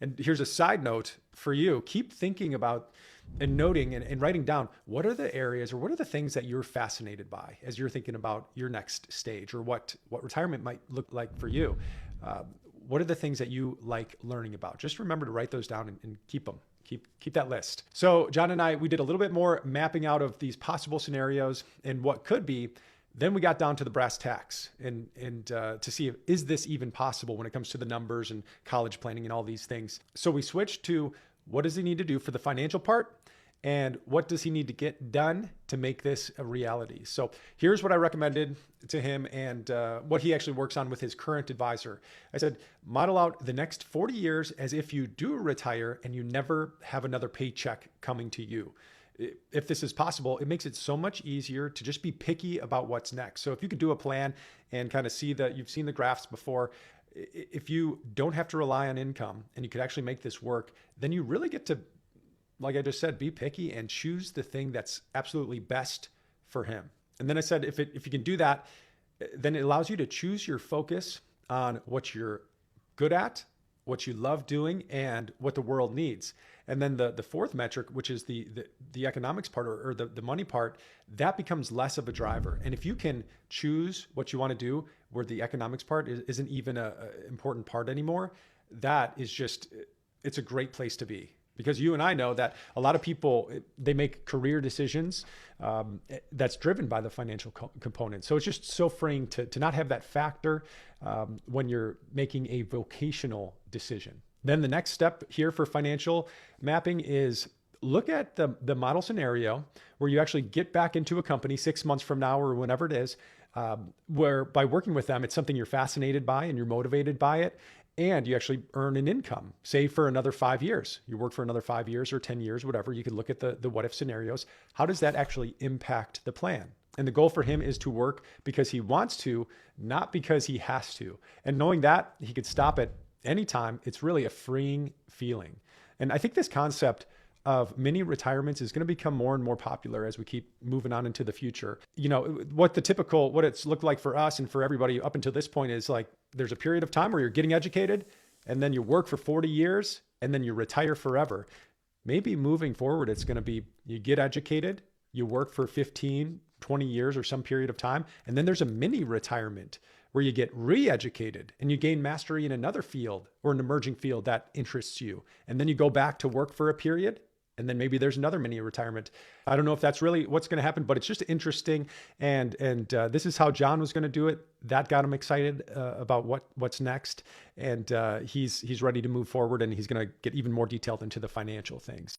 And here's a side note for you. Keep thinking about and noting and writing down what are the areas or what are the things that you're fascinated by as you're thinking about your next stage or what retirement might look like for you. Um, what are the things that you like learning about? Just remember to write those down and keep them. Keep that list. So John and I, we did a little bit more mapping out of these possible scenarios and what could be. Then we got down to the brass tacks and to see if, is this even possible when it comes to the numbers and college planning and all these things. So we switched to what does he need to do for the financial part and what does he need to get done to make this a reality. So here's what I recommended to him and what he actually works on with his current advisor. I said, model out the next 40 years as if you do retire and you never have another paycheck coming to you. If this is possible, it makes it so much easier to just be picky about what's next. So if you could do a plan and kind of see that you've seen the graphs before, if you don't have to rely on income and you could actually make this work, then you really get to, like I just said, be picky and choose the thing that's absolutely best for him. And then I said, if you can do that, then it allows you to choose your focus on what you're good at, what you love doing, and what the world needs. And then the fourth metric, which is the economics part or the money part, that becomes less of a driver. And if you can choose what you want to do where the economics part isn't even a important part anymore, that is just, it's a great place to be. Because you and I know that a lot of people, they make career decisions that's driven by the financial component. So it's just so freeing to not have that factor when you're making a vocational decision. Then the next step here for financial mapping is look at the model scenario where you actually get back into a company 6 months from now or whenever it is, where by working with them, it's something you're fascinated by and you're motivated by it. And you actually earn an income, say for another 5 years. You work for another 5 years or 10 years, whatever. You could look at the what if scenarios. How does that actually impact the plan? And the goal for him is to work because he wants to, not because he has to. And knowing that he could stop at any time, it's really a freeing feeling. And I think this concept of mini retirements is going to become more and more popular as we keep moving on into the future. You know, what it's looked like for us and for everybody up until this point is like, there's a period of time where you're getting educated and then you work for 40 years and then you retire forever. Maybe moving forward, it's going to be, you get educated, you work for 15, 20 years or some period of time. And then there's a mini retirement where you get re-educated and you gain mastery in another field or an emerging field that interests you. And then you go back to work for a period. And then maybe there's another mini retirement. I don't know if that's really what's going to happen, but it's just interesting. And this is how John was going to do it. That got him excited about what's next. And he's ready to move forward and he's going to get even more detailed into the financial things.